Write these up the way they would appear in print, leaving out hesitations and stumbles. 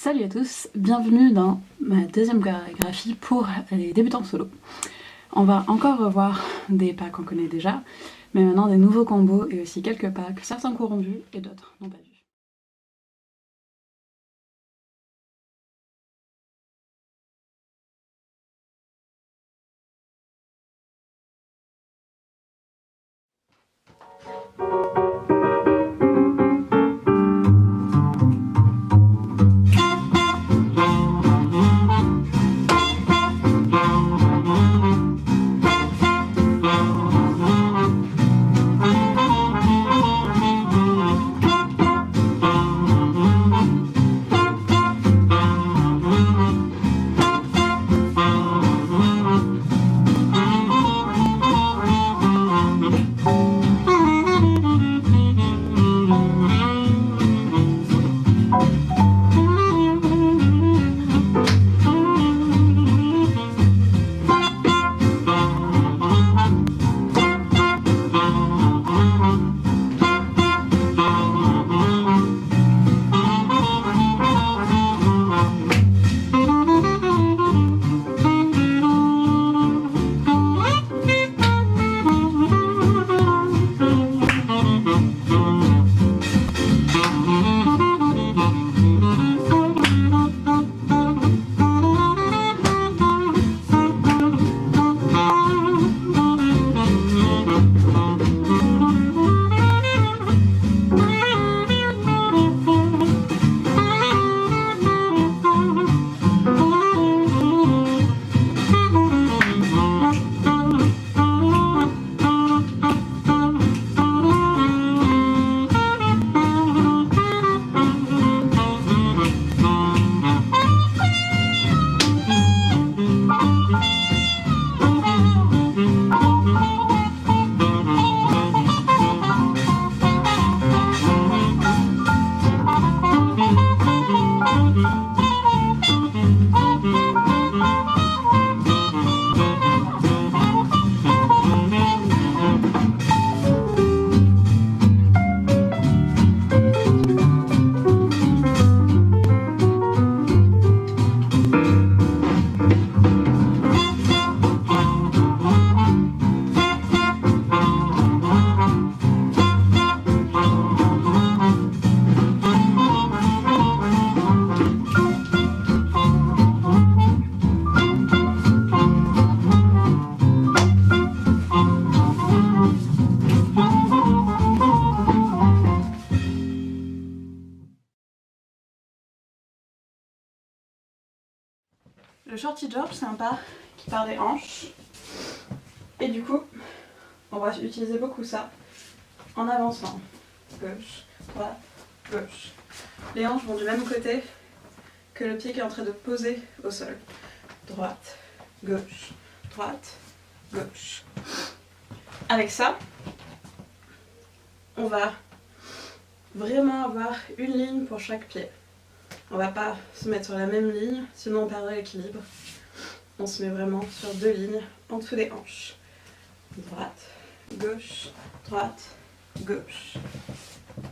Salut à tous, bienvenue dans ma deuxième chorégraphie pour les débutants solo. On va encore revoir des pas qu'on connaît déjà, mais maintenant des nouveaux combos et aussi quelques pas que certains cours ont vus et d'autres n'ont pas vus. Le shorty drop, c'est un pas qui part des hanches. Et du coup, on va utiliser beaucoup ça en avançant. Gauche, droite, gauche. Les hanches vont du même côté que le pied qui est en train de poser au sol. Droite, gauche, droite, gauche. Avec ça, on va vraiment avoir une ligne pour chaque pied. On va pas se mettre sur la même ligne, sinon on perdrait l'équilibre. On se met vraiment sur deux lignes en dessous des hanches. Droite, gauche, droite, gauche.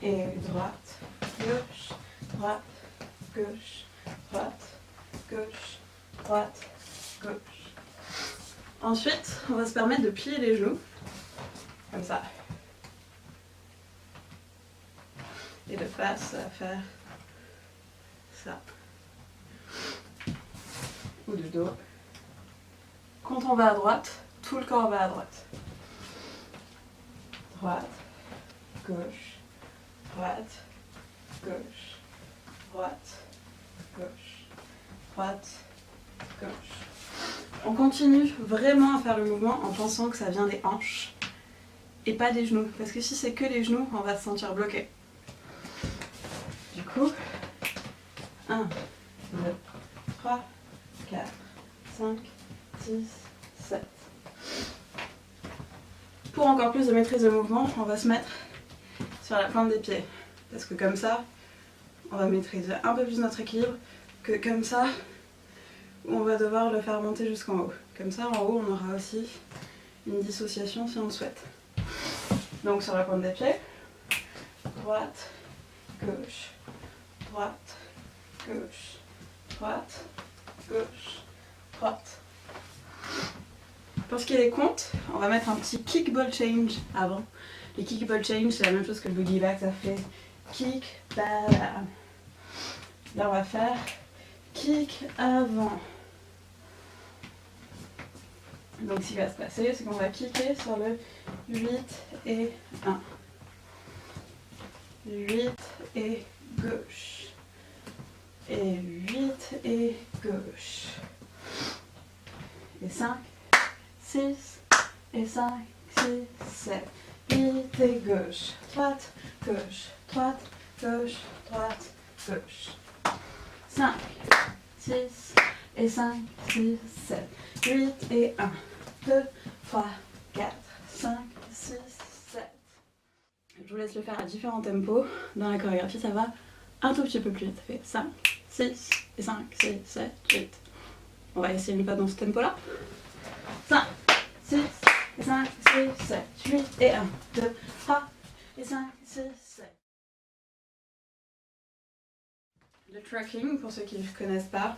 Et droite, gauche, droite, gauche, droite, gauche, droite, gauche. Ensuite, on va se permettre de plier les genoux, comme ça. Et de face, à faire ça. Ou de dos. Quand on va à droite, tout le corps va à droite. Droite, gauche, droite, gauche, droite, gauche, droite, gauche. On continue vraiment à faire le mouvement en pensant que ça vient des hanches et pas des genoux. Parce que si c'est que les genoux, on va se sentir bloqué. Du coup, 1, 2, 3, 4, 5, 6, 7. Pour encore plus de maîtrise de mouvement, on va se mettre sur la pointe des pieds. Parce que comme ça, on va maîtriser un peu plus notre équilibre que comme ça, où on va devoir le faire monter jusqu'en haut. Comme ça, en haut, on aura aussi une dissociation si on le souhaite. Donc sur la pointe des pieds, droite, gauche, droite, gauche, droite, gauche, droite. Pour ce qui est des comptes, on va mettre un petit kick ball change avant. Les kick ball change, c'est la même chose que le boogie back, ça fait kick, bam. Là, on va faire kick avant. Donc, ce qui va se passer, c'est qu'on va kicker sur le 8 et 1. 8 et gauche. Et 8 et gauche. Et 5, 6, et 5, 6, 7. 8 et gauche. Droite, gauche, droite, gauche, droite, gauche. 5, 6, et 5, 6, 7. 8 et 1, 2, 3, 4, 5, 6, 7. Je vous laisse le faire à différents tempos. Dans la chorégraphie, ça va un tout petit peu plus vite. Ça fait 5, 6, et 5, 6, 7, 8. On va essayer le pas dans ce tempo-là. 5, 6, et 5, 6, 7, 8, et 1, 2, 3, et 5, 6, 7. Le tracking, pour ceux qui ne connaissent pas,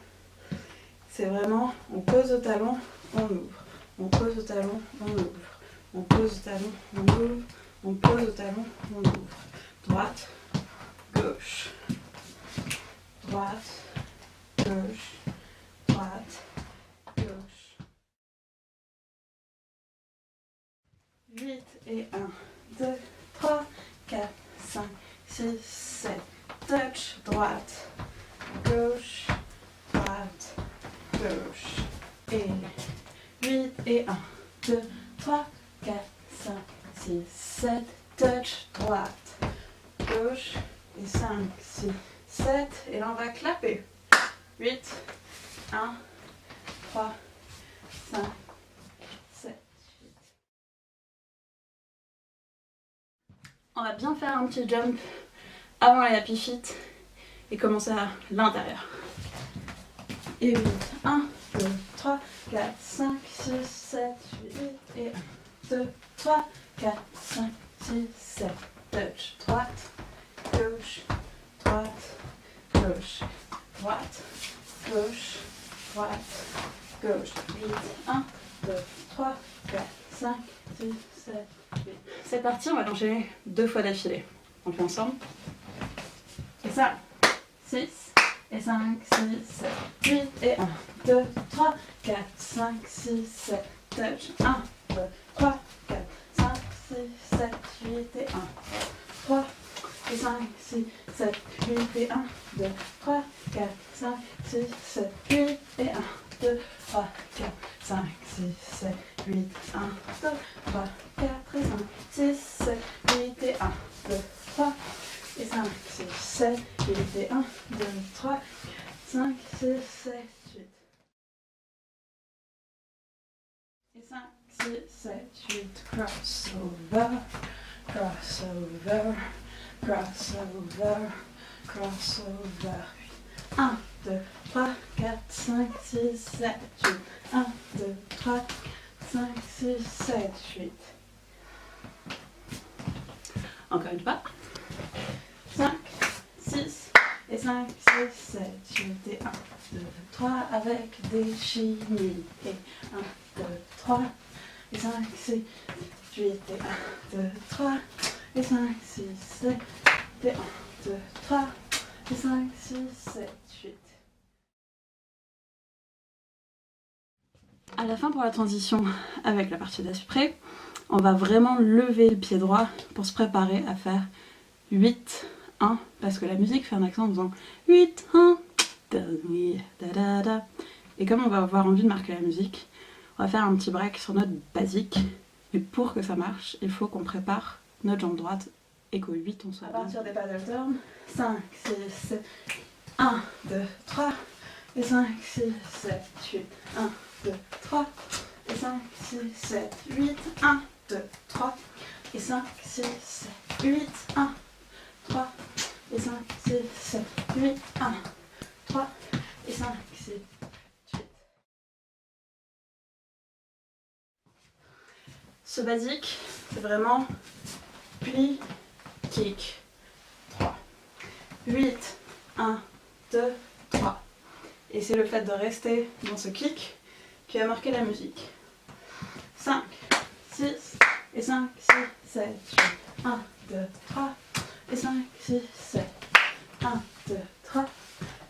c'est vraiment, on pose au talon, on ouvre. On pose au talon, on ouvre. On pose au talon, on ouvre. On pose au talon, on ouvre. Droite, gauche. Droite, gauche. Droite, gauche. 8 et 1, 2, 3, 4, 5, 6, 7. Touch, droite, gauche, droite, gauche. Et 8 et 1, 2, 3, 4, 5, 6, 7. Touch, droite, gauche. Et 5, 6, 7. Et là, on va clapper. 8, 1, 3, 5, 7. On va bien faire un petit jump avant la happy feet et commencer à l'intérieur. Et 8, 1, 2, 3, 4, 5, 6, 7, 8 et 1, 2, 3, 4, 5, 6, 7. Touch, droite, gauche, droite, gauche, droite, gauche, droite, gauche. 8, 1, 2, 3, 4, 5, 6, 7, 8. C'est parti, on va l'enchaîner 2 fois d'affilée. On le fait ensemble. Et ça, 6, et 5, 6, 7, 8, et 1, 2, 3, 4, 5, 6, 7, touch, 1, 2, 3, 4, 5, 6, 7, 8, et 1, 3, et 5, 6, 7, 8, et 1, 2, 3, 4, 5, 6, 7, 8, et 1, 2, 3, 4, 5, 6, 7, 8, 1, 2, 3, 4, et 5, 6, 7, 8, et 1, 2, 3, et 5, 6, 7, 8, et 1, 2, 3, 5, 6, 7, 8. Et 5, 6, 7, 8, crossover, crossover, crossover, crossover. 1, 2, 3, 4, 5, 6, 7, 8. 1, 2, 3, 5, 6, 7, 8. Encore une fois. 5, 6, et 5, 6, 7, 8, et 1, 2, 3, avec des chimies. Et 1, 2, 3, et 5, 6, 8, et 1, 2, 3, et 5, 6, 7, et 1, 2, 3, et 5, 6, 7, 8. À la fin, pour la transition avec la partie d'après, on va vraiment lever le pied droit pour se préparer à faire 8, 1, parce que la musique fait un accent en faisant 8, 1, da, da, da. Et comme on va avoir envie de marquer la musique, on va faire un petit break sur notre basique. Mais pour que ça marche, il faut qu'on prépare notre jambe droite et qu'au 8 on soit bien. À partir des paddle turns, 5, 6, 7, 1, 2, 3, et 5, 6, 7, 8, 1, 2, 3, et 5, 6, 7, 8, 1, 2, 3, et 5, 6, 7, 8, 1, 3, et 5, 6, 7, 8, 1, 3, et 5, 6, 8. Ce basique, c'est vraiment pli, kick, 3, 8, 1, 2, 3, Et c'est le fait de rester dans ce clic qui va marquer la musique. 5, 6, et 5, 6, 7, 8, 1, 2, 3, et 5, 6, 7, 1, 2, 3,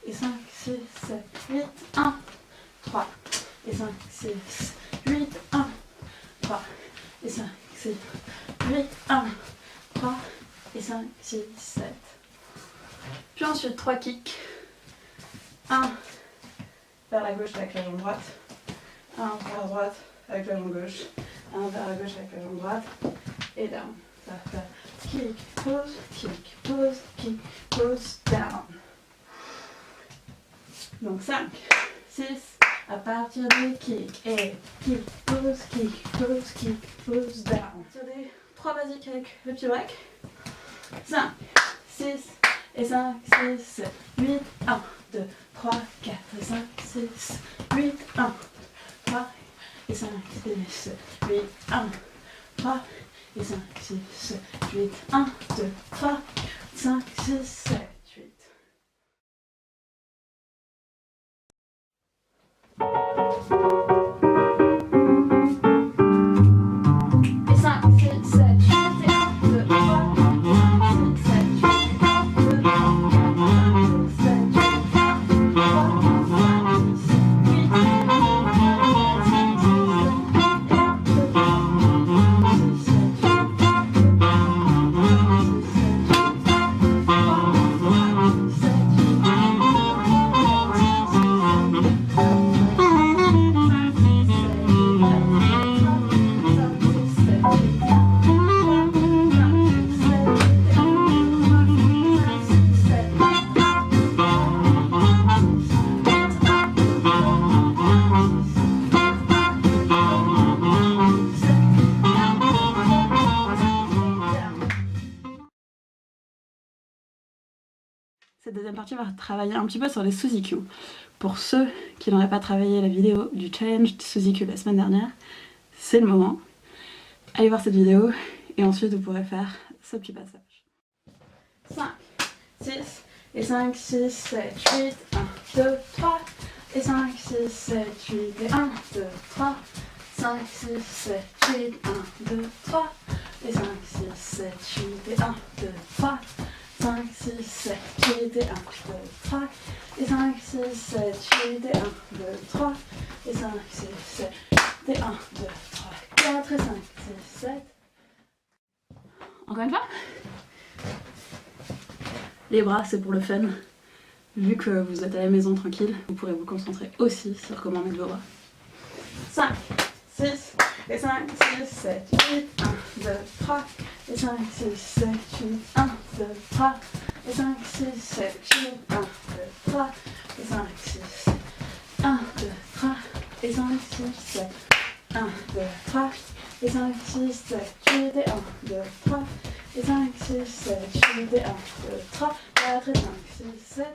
et 5, 6, 7, 8, 1, 3, et 5, 6, 8, 1, 3, et 5, 6, 8, 1, 3, et 5, 6, 7. Puis ensuite 3 kicks. 1 vers la gauche avec la jambe droite, 1 vers la droite avec la jambe gauche, 1 vers la gauche avec la jambe droite, et down. Ça va faire kick, pose, down. Donc 5, 6, à partir des kicks, et kick, pose, down. Sur des 3 basiques avec le pied break. 5, 6, et 5, 6, 7, 8, 1, 2, 3, 4, et 5, 6, 8, 1, 3, et 5, 6, 7, 8, 1, 3, et 5, 6, 7, 8, 1, 2, 3, 5, 6, 7, 8. Et 5, 6, 7, 8, et 1, 2, 3, 5, 6, 7, 8, 1, 2, 3, 4, 5, 6, 7, 8, 1, 3, 5, 6, 8, Cette deuxième partie va travailler un petit peu sur les sous-EQ. Pour ceux qui n'auraient pas travaillé la vidéo du challenge sous-EQ la semaine dernière, c'est le moment. Allez voir cette vidéo et ensuite vous pourrez faire ce petit passage. 5, 6, et 5, 6, 7, 8, 1, 2, 3, et 5, 6, 7, 8, et 1, 2, 3, 5, 6, 7, 8, 1, 2, 3, et 5, 6, 7, 8, et 1, 2, 3, 5, 6, 7, 8, et 1, 2, 3, et 5, 6, 7, 8, et 1, 2, 3, et 5, 6, 7, et 1, 2, 3, 4, et 5, 6, 7. Encore une fois. Les bras, c'est pour le fun. Vu que vous êtes à la maison tranquille, vous pourrez vous concentrer aussi sur comment mettre vos bras. 5, 6, et 5, 6, 7, 8, 1, 2, 3, et 5, 6, 7, 8, 1, 2, 3, et 5, 6, 7, 8, 1, 2, 3, et 5, 6, 7, 1, 2, 3, et 5, 6, 7, 1, 2, 3, et 5, 6, 7, 8, et 1, 2, 3, et 5, 6, 7, 8, et 1, 2, 3, 4, et 5, 6, 7.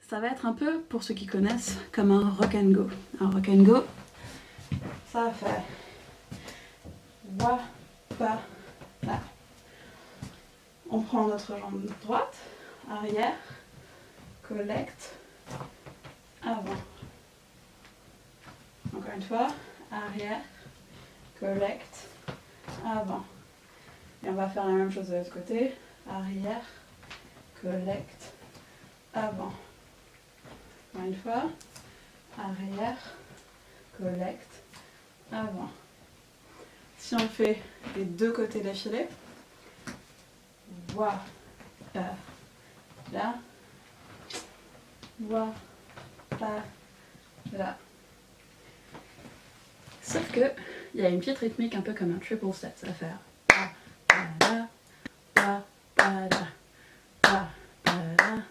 Ça va être un peu, pour ceux qui connaissent, comme un rock and go. Un rock and go, ça va faire wa, pa, la. On prend notre jambe droite, arrière, collecte, avant. Encore une fois, arrière, collecte, avant. Et on va faire la même chose de l'autre côté, arrière, collecte, avant. Encore une fois, arrière, collecte, avant. Si on fait les deux côtés d'affilée, wa, pa, la, wa, pa, la. Sauf que il y a une petite rythmique un peu comme un triple step, ça va faire pa, pa, la, pa, pa, la, pa, pa, la,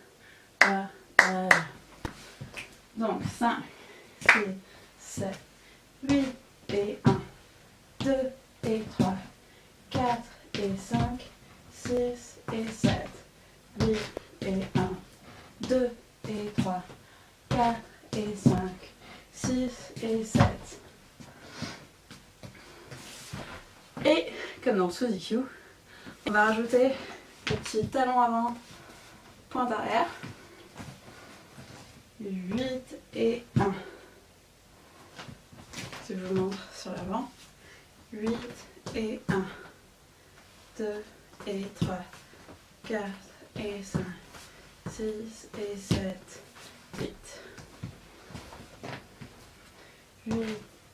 pa, pa, la. Donc 5, 6, 7, 8 et 1, 2 et 3, 4 et 5, 6 et 7, 8 et 1, 2 et 3, 4 et 5, 6 et 7. Et comme dans le sous-EQ, on va rajouter le Ici, talon avant, pointe arrière. 8 et 1. Si je vous montre sur l'avant. 8 et 1. 2 et 3. 4 et 5. 6 et 7. 8. 8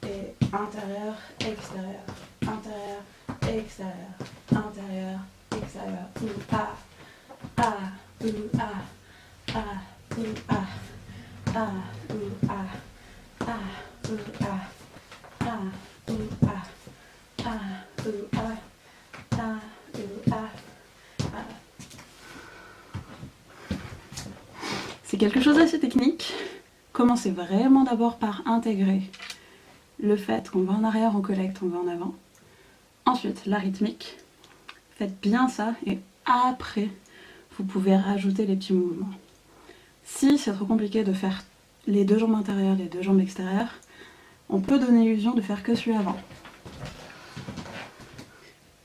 et intérieur, extérieur. Intérieur, extérieur. Intérieur, extérieur. Ou A. A. Ou A. A. Ou A. A. Ou A. A. Ou A. A. Ou A. A. Ou A. A. Ou A. A. C'est quelque chose d'assez technique. Commencez vraiment d'abord par intégrer le fait qu'on va en arrière, on collecte, on va en avant. Ensuite, la rythmique. Faites bien ça et après, vous pouvez rajouter les petits mouvements. Si c'est trop compliqué de faire les deux jambes intérieures, les deux jambes extérieures, on peut donner l'illusion de faire que celui avant.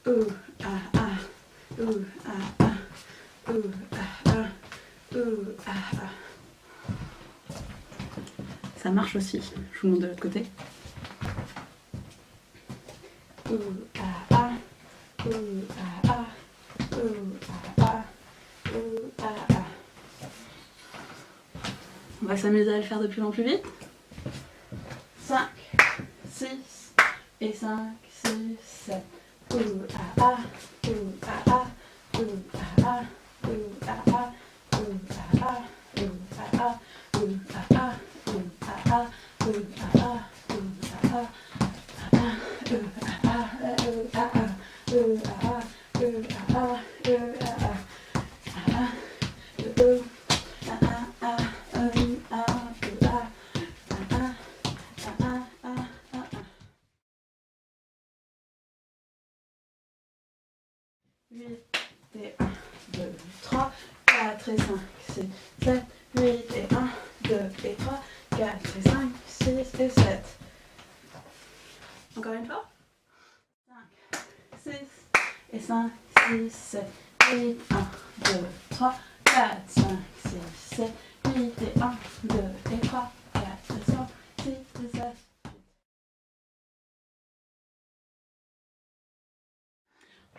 Ah, ah. Ah, ah. Ah, ah. Ah, ah. Ça marche aussi. Je vous montre de l'autre côté. Ah, ah. Ah, ah. Ah, ah. Ah, ah. On va s'amuser à le faire de plus en plus vite. 5, 6 et 5, 6, 7. Ah, ah. Ah, ah. Ah, ah. Ah, ah. Ah, ah. Et 1, 2, 3, 4 et 5, 6, 7, 8 et 1, 2 et 3, 4 et 5, 6 et 7. Encore une fois. 5, 6 et 5, 6, 7, 8, 1, 2, 3, 4, 5, 6, 7, 8 et 1, 2 et 3, 4 et 5, 6 et 7.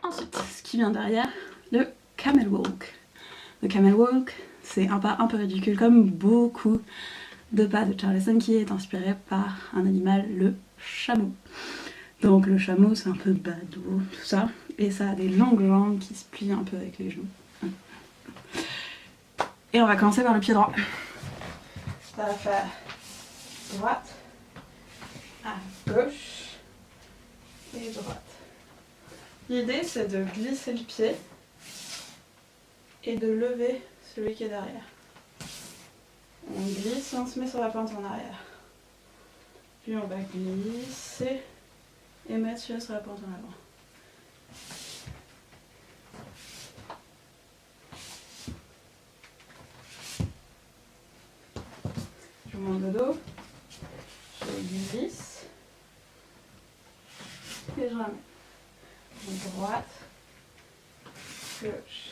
Ensuite, ce qui vient derrière, le camel walk. Le camel walk, c'est un pas un peu ridicule, comme beaucoup de pas de Charleston, qui est inspiré par un animal, le chameau. Donc le chameau, c'est un peu badaud, tout ça, et ça a des longues jambes qui se plient un peu avec les genoux. Et on va commencer par le pied droit. Ça va faire droite, à gauche et droite. L'idée, c'est de glisser le pied et de lever celui qui est derrière. On glisse et on se met sur la pointe en arrière. Puis on va glisser et mettre celui-là sur la pointe en avant. Je monte le dos, je glisse et je ramène. Droite, gauche,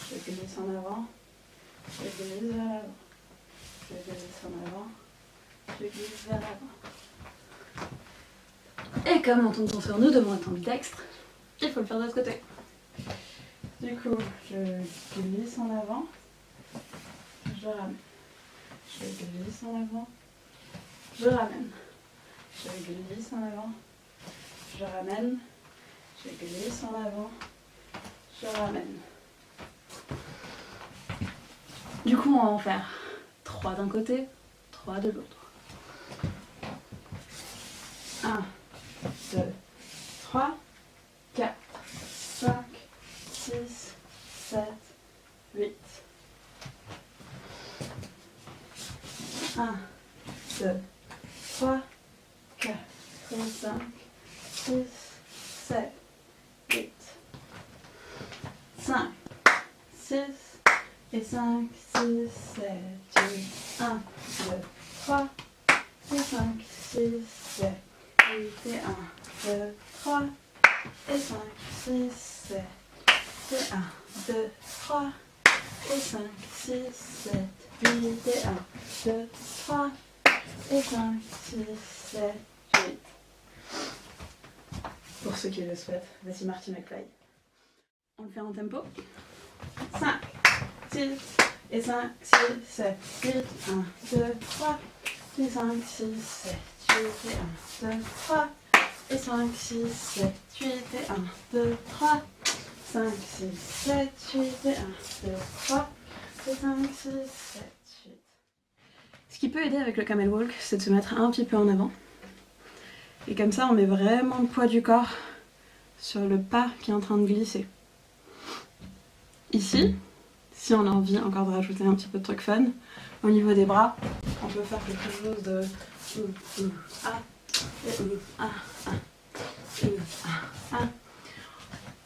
je glisse en avant, je glisse vers l'avant, je glisse en avant, je glisse vers l'avant. Et comme on tombe sur nous devant être ambidextre, il faut le faire de l'autre côté. Du coup, je glisse en avant, je ramène, je glisse en avant, je ramène, je glisse en avant, je ramène. Je glisse en avant, je ramène. Du coup, on va en faire 3 d'un côté, 3 de l'autre. 1, 2, 3, 4, 5, 6, 7, 8. 1, 2, 3, 4, 5, 6, 7. 8, 5, 6 et 5, 6, 7, 8, 1, 2, 3 et 5, 6, 7, 8 et 1, 2, 3 et 5, 6, 7, et 1, 2, 3 et 5, 6, 7, 8 et 1, 2, 3 et 5, 6, 7, 8. Pour ceux qui le souhaitent, voici Marty McFly. On le fait en tempo. 5, 6 et 5, 6, 7, 8, 1, 2, 3 et 5, 6, 7, 8 et 1, 2, 3 et 5, 6, 7, 8 et 1, 2, 3, 5, 6, 7, 8 et 1, 2, 3 et 5, 6, 7, 8. Ce qui peut aider avec le camel walk, c'est de se mettre un petit peu en avant. Et comme ça, on met vraiment le poids du corps sur le pas qui est en train de glisser. Ici, si on a envie encore de rajouter un petit peu de truc fun, au niveau des bras, on peut faire quelque chose de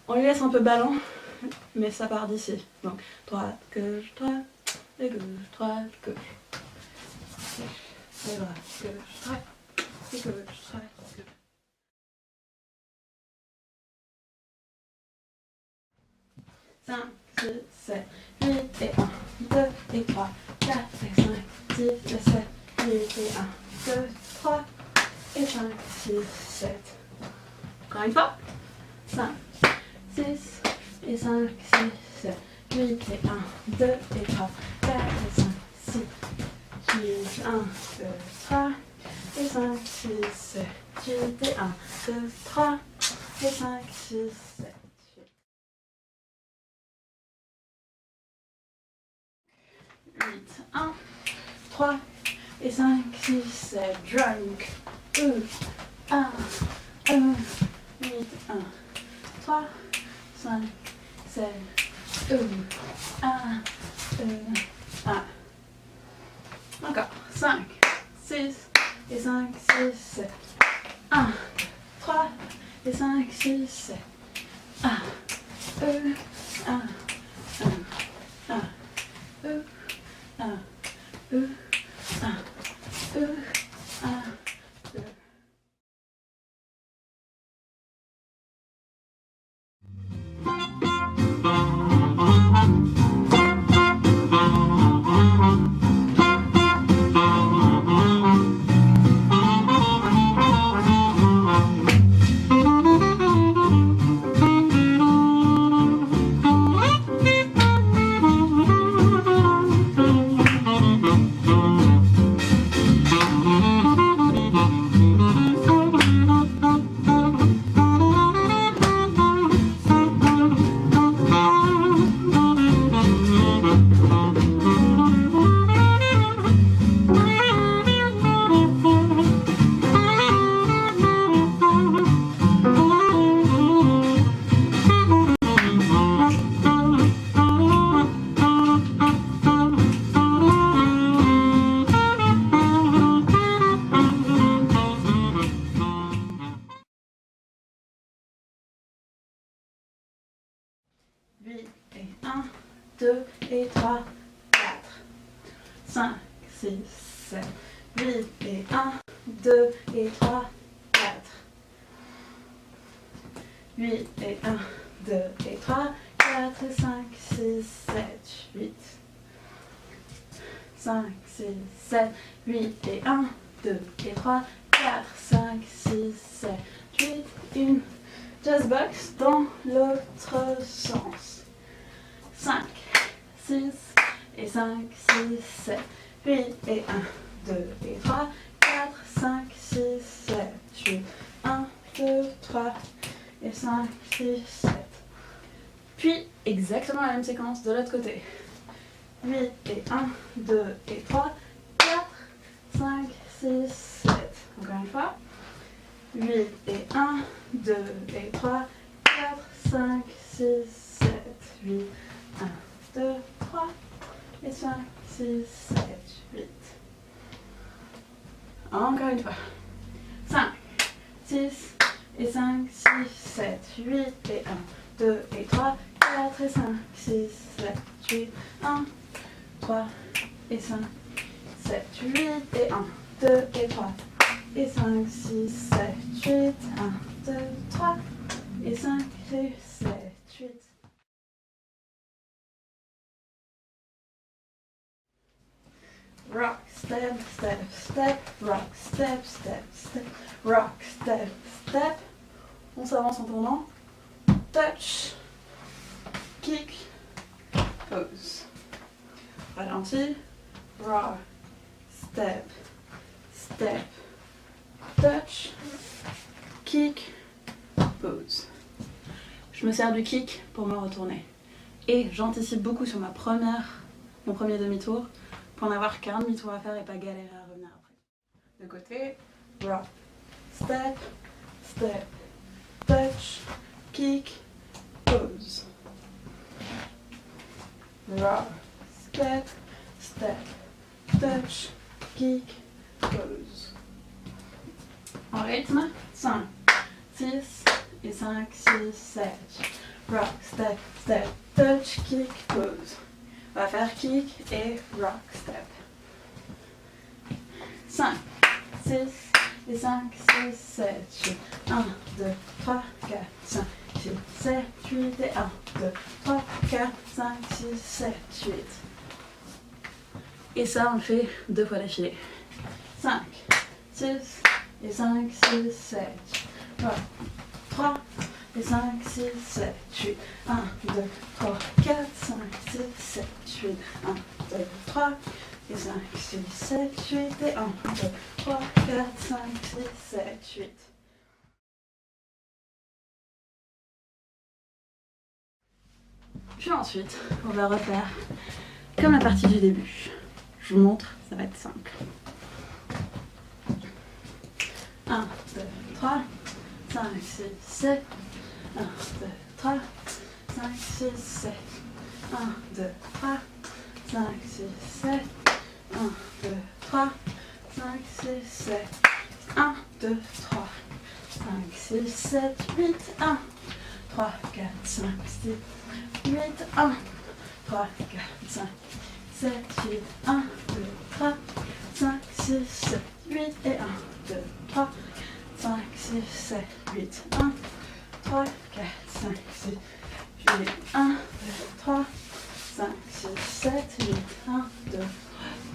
on les laisse un peu ballants, mais ça part d'ici. Donc droite, gauche, droite, et gauche, droite, gauche. Et droite, gauche, droite, et gauche, droite, gauche. Cinq, 6, 7, 8 et 1, 2 et 3, 4 et 5, 6 et 7, 8 et 1, 2, 3 et 5, 6, 7. Encore une fois. 5, 6 et 5, 6, 7, 8 et 1, 2 et 3, 4 et 5, 6, 8, 1, 2, 3 et 5, 6, 7, 8 et 1, 2, 3 et 5, 6, 7. 8, 1, 3 et 5, 6, 7, drunk, 1, 8, 1, 3, 5, 7, 1, 1. Encore, 5, 6 et 5, 6, 7, 1, 3 et 5, 6, 7, 1, 1, 1, 1, 1, 8 et 1, 2 et 3, 4, 5, 6, 7, 8 et 1, 2 et 3, 4, 8 et 1, 2 et 3, 4 et 5, 6, 7, 8, 5, 6, 7, 8 et 1, 2 et 3, 4, 5, 6, 7, 8, 1, just box dans l'autre sens. 5, 6 et 5, 6, 7, 8 et 1, 2 et 3, 4, 5, 6, 7, 8, 1, 2, 3 et 5, 6, 7. Puis exactement la même séquence de l'autre côté. 8 et 1, 2 et 3, 4, 5, 6, 7. Encore une fois. 8 et 1, 2 et 3, 4, 5, 6, 7, 8, 1, 2, 3 et 5, 6, 7, 8. Encore une fois. 5, 6 et 5, 6, 7, 8 et 1, 2 et 3, 4 et 5, 6, 7, 8, 1, 3 et 5, 7, 8 et 1, 2 et 3 et 5, 6, 7, 8, 1, 2, 3 et 5 et 7, 8. step, step, rock, step, step, step, rock, step, step. On s'avance en tournant. Touch, kick, pose. Ralenti, rock, step, step, touch, kick, pose. Je me sers du kick pour me retourner. Et j'anticipe beaucoup sur mon premier demi-tour pour n'avoir qu'un demi-tour à faire et pas galérer à revenir après. De côté, rock, step, step, touch, kick, pose. Rock, step, step, touch, kick, pose. En rythme, 5, 6 et 5, 6, 7. Rock, step, step, touch, kick, pose. On va faire kick et rock, step. 5, 6 et 5, 6, 7, 8. 1, 2, 3, 4, 5, 6, 7, 8 et 1, 2, 3, 4, 5, 6, 7, 8. Et ça, on le fait 2 fois d'affilée. 5, 6 et 5, 6, 7. 3 et 5, 6, 7, 8. 1, 2, 3, 4, 5, 6, 7, 8. 1, 2, 3 et 5, 6, 7, 8 et 1, 2, 3, 4, 5, 6, 7, 8. Puis ensuite, on va refaire comme la partie du début. Je vous montre, ça va être simple. 1, 2, 3, 5, 6, 7. 1, 2, 3, 5, 6, 7. 1, 2, 3, 5, 6, 7. 1, 2, 3, 5, 6, 7. 1, 2, 3, 5, 6, 7, 8. 1, 3, 4, 5, 6, 8. 1, 3, 4, 5, 7, 8. 1, 2, 3, 5, 6, 7, 8. Et 1, 2, 3, 5, 6, 7, 8. 1, 3, 4, 5, 6, 8. 1, 2, 3, 5, 6, 7, 8. 1, 2,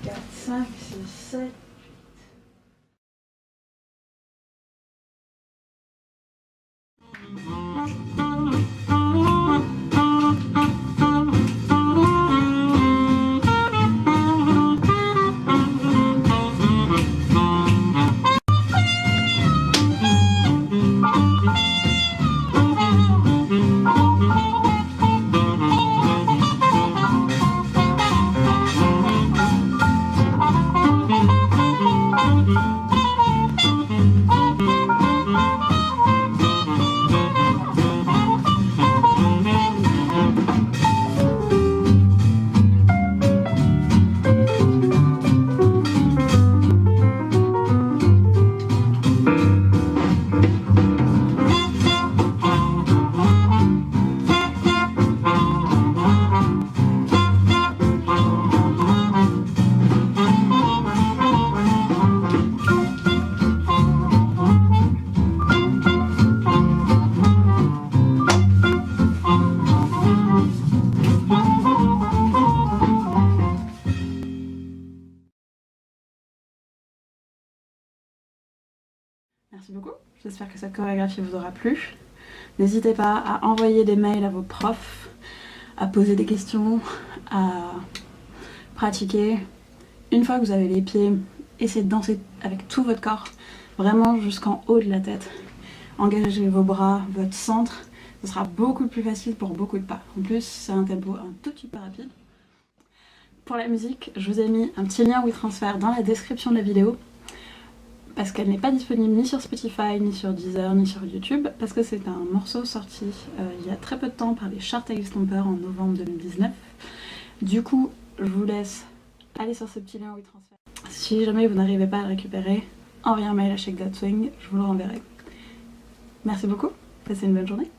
4, 5, 6, 7. Merci beaucoup, j'espère que cette chorégraphie vous aura plu. N'hésitez pas à envoyer des mails à vos profs, à poser des questions, à pratiquer. Une fois que vous avez les pieds, essayez de danser avec tout votre corps, vraiment jusqu'en haut de la tête. Engagez vos bras, votre centre, ce sera beaucoup plus facile pour beaucoup de pas. En plus, c'est un tempo un tout petit peu rapide. Pour la musique, je vous ai mis un petit lien WeTransfer dans la description de la vidéo, parce qu'elle n'est pas disponible ni sur Spotify, ni sur Deezer, ni sur YouTube, parce que c'est un morceau sorti il y a très peu de temps par les Chartail Stompers en novembre 2019. Du coup, je vous laisse aller sur ce petit lien WeTransfer. Si jamais vous n'arrivez pas à le récupérer, envoyez un mail à Shake That Swing, je vous le renverrai. Merci beaucoup, passez une bonne journée.